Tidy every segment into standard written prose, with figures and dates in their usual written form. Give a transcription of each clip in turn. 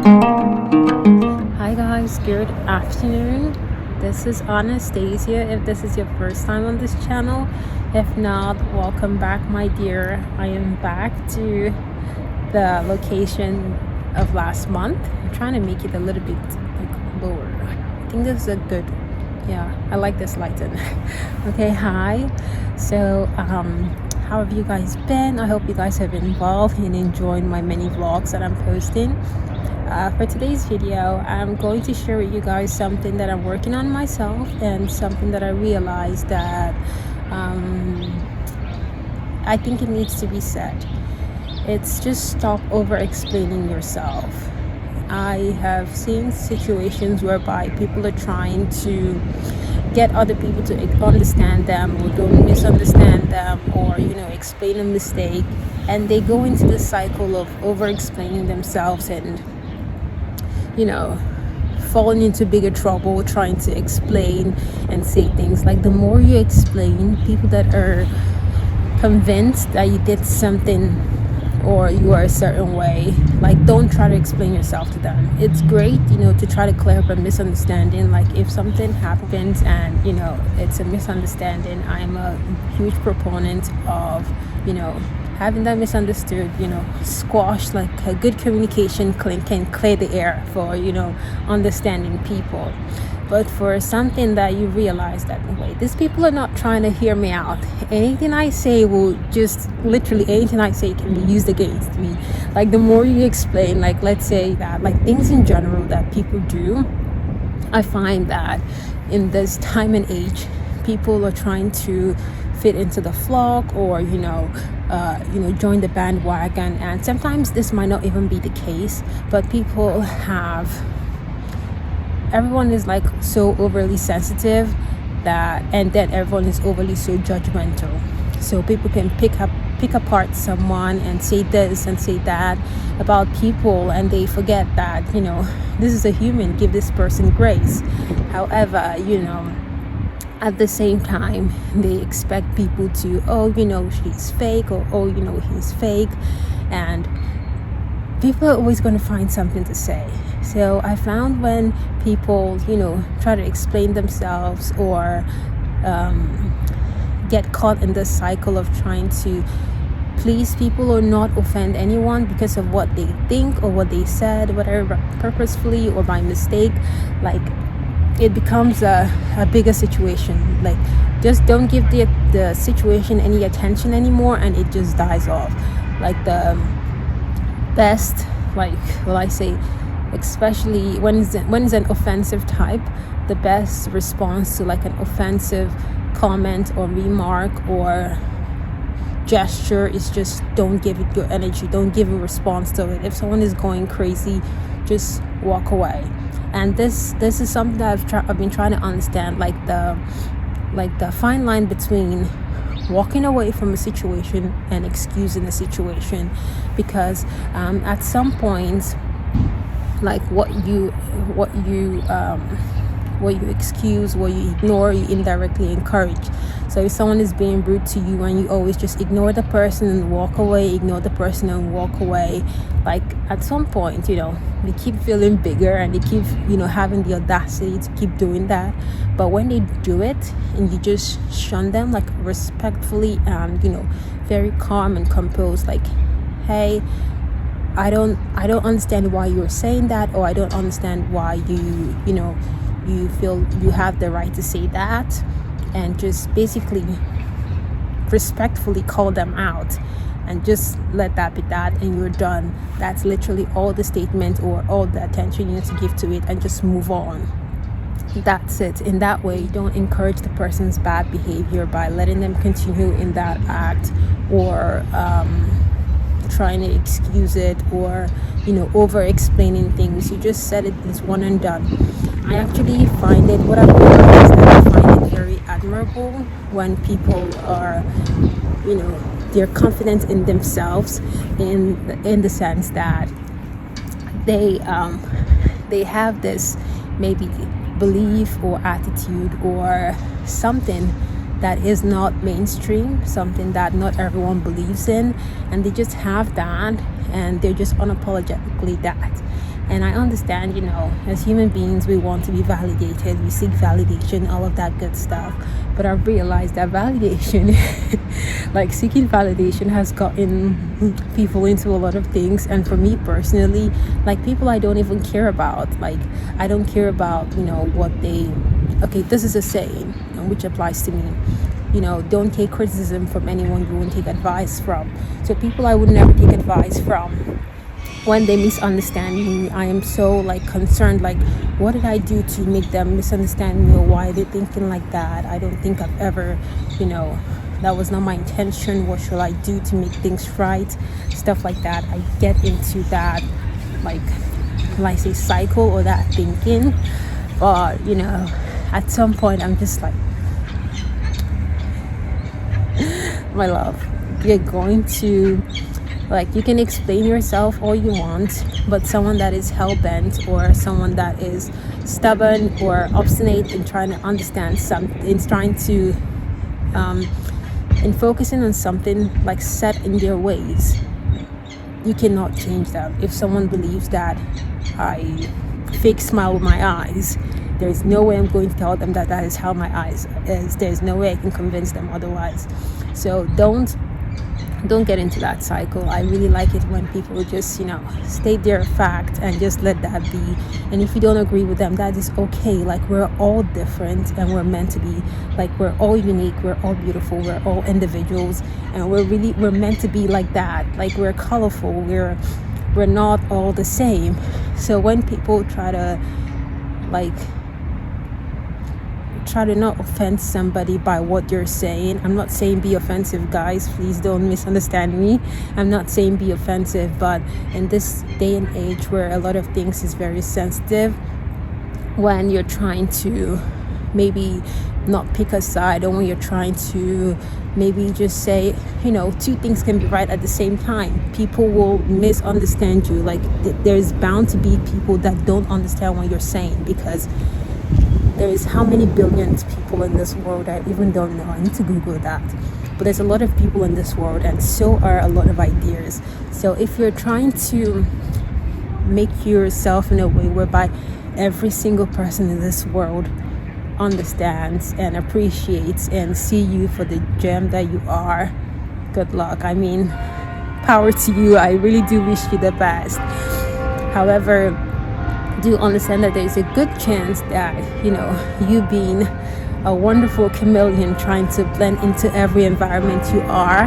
Hi guys, good afternoon. This is Anastasia. If this is your first time on this channel, if not, welcome back, my dear. I am back to the location of last month. I'm trying to make it a little bit lower. I think this is a good, yeah, I like this lighting. Okay, hi. So, how have you guys been? I hope you guys have been well and enjoying my many vlogs that I'm posting. For today's video, I'm going to share with you guys something that I'm working on myself and something that I realized that I think it needs to be said. It's just stop over explaining yourself. I have seen situations whereby people are trying to get other people to understand them, or don't misunderstand them, or explain a mistake, and they go into the cycle of over explaining themselves and falling into bigger trouble trying to explain and say things. Like, the more you explain, people that are convinced that you did something or you are a certain way, like, don't try to explain yourself to them. It's great to try to clear up a misunderstanding. Like, if something happens and it's a misunderstanding, I'm a huge proponent of having that misunderstood squash. Like, a good communication can clear the air for understanding people. But for something that you realize that, wait, these people are not trying to hear me out, anything I say will just literally, anything I say can be used against me. Like, the more you explain, like, let's say that, like, things in general that people do, I find that in this time and age, people are trying to fit into the flock, or join the bandwagon. And sometimes this might not even be the case, but everyone is like so overly sensitive and then everyone is overly so judgmental. So people can pick apart someone and say this and say that about people, and they forget that this is a human. Give this person grace. However, at the same time, they expect people to, she's fake, or he's fake, and people are always going to find something to say. So I found when people try to explain themselves, or get caught in the cycle of trying to please people or not offend anyone because of what they think or what they said, whether purposefully or by mistake, like, it becomes a bigger situation. Like, just don't give the situation any attention anymore, and it just dies off. Like, the best, I say, especially when it's an offensive type, the best response to like an offensive comment or remark or gesture is just don't give it your energy, don't give a response to it. If someone is going crazy, just walk away. And this is something that I've been trying to understand, like the fine line between walking away from a situation and excusing a situation. Because at some point, like, what you excuse, what you ignore, you indirectly encourage. So if someone is being rude to you and you always just ignore the person and walk away, like, at some point they keep feeling bigger and they keep having the audacity to keep doing that. But when they do it and you just shun them, like, respectfully and very calm and composed, like, hey, I don't understand why you're saying that, or I don't understand why you feel you have the right to say that, and just basically respectfully call them out, and just let that be that, and you're done. That's literally all the statement or all the attention you need to give to it, and just move on. That's it. In that way, you don't encourage the person's bad behavior by letting them continue in that act, or trying to excuse it, or over explaining things. You just said it is one and done. I actually find it, what I've realized, that I find it very admirable when people are they're confident in themselves, in the sense that they have this maybe belief or attitude or something that is not mainstream, something that not everyone believes in, and they just have that, and they're just unapologetically that. And I understand, as human beings, we want to be validated, we seek validation, all of that good stuff. But I've realized that validation, like seeking validation, has gotten people into a lot of things. And for me personally, like people I don't even care about. Like I don't care about, what they. Okay, this is a saying, which applies to me. Don't take criticism from anyone you won't take advice from. So people I would never take advice from, when they misunderstand me, I am so concerned, what did I do to make them misunderstand me, or why are they thinking like that? I don't think I've ever, that was not my intention. What should I do to make things right? Stuff like that. I get into that, I say cycle or that thinking. But, at some point I'm just like, my love, you're going to, you can explain yourself all you want, but someone that is hell-bent, or someone that is stubborn or obstinate in trying to understand something, in focusing on something set in their ways, you cannot change that. If someone believes that I fake smile with my eyes, there's no way I'm going to tell them that is how my eyes is. There's no way I can convince them otherwise. So don't get into that cycle. I really like it when people just state their fact and just let that be. And if you don't agree with them, that is okay. We're all different, and we're meant to be, we're all unique, we're all beautiful, we're all individuals, and we're meant to be like that. We're colorful, we're not all the same. So when people try to not offend somebody by what you're saying. I'm not saying be offensive, guys. Please don't misunderstand me. I'm not saying be offensive, but in this day and age where a lot of things is very sensitive, when you're trying to maybe not pick a side, or when you're trying to maybe just say, two things can be right at the same time, people will misunderstand you. There's bound to be people that don't understand what you're saying, because there is how many billions people in this world? I even don't know. I need to Google that. But there's a lot of people in this world, and so are a lot of ideas. So if you're trying to make yourself in a way whereby every single person in this world understands and appreciates and see you for the gem that you are, good luck. I mean, power to you. I really do wish you the best. However, do understand that there's a good chance that you being a wonderful chameleon trying to blend into every environment you are,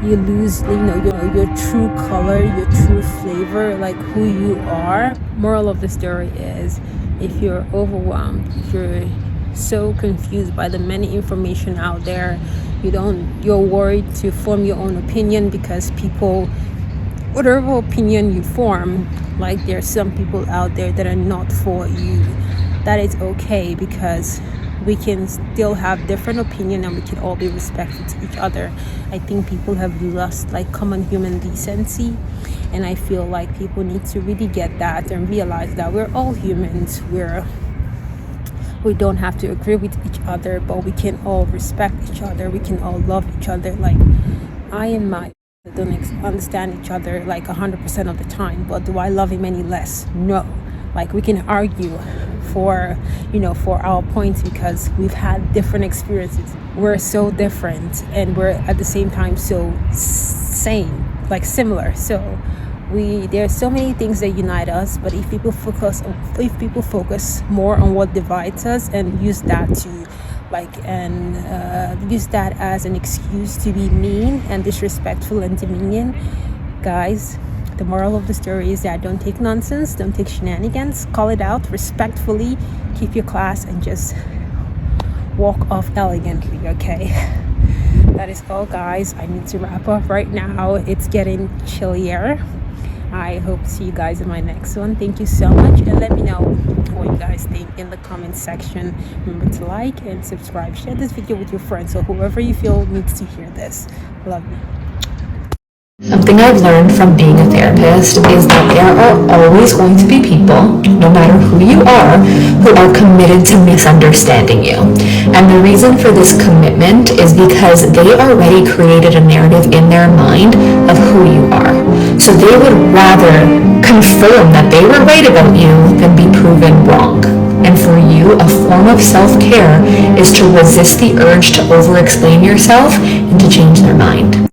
you lose your true color, your true flavor, who you are. Moral of the story is, if you're overwhelmed, if you're so confused by the many information out there, you're worried to form your own opinion, because people, whatever opinion you form, there's some people out there that are not for you. That is okay, because we can still have different opinion, and we can all be respectful to each other. I think people have lost common human decency, and I feel like people need to really get that and realize that we're all humans. We don't have to agree with each other, but we can all respect each other. We can all love each other. I and my don't understand each other 100% of the time, but do I love him any less? No. We can argue for our points, because we've had different experiences. We're so different, and we're at the same time so same, similar. So there's so many things that unite us, but if people focus more on what divides us, and use that to use that as an excuse to be mean and disrespectful and demeaning, guys, the moral of the story is that don't take nonsense, don't take shenanigans, call it out respectfully, keep your class, and just walk off elegantly, okay? That is all, guys. I need to wrap up right now. It's getting chillier. I hope to see you guys in my next one. Thank you so much, and let me know what you guys think in the comment section. Remember to like and subscribe. Share this video with your friends, or whoever you feel needs to hear this. Love you. Something I've learned from being a therapist is that there are always going to be people, no matter who you are, who are committed to misunderstanding you. And the reason for this commitment is because they already created a narrative in their mind of who you are. So they would rather confirm that they were right about you than be proven wrong. And for you, a form of self-care is to resist the urge to over-explain yourself and to change their mind.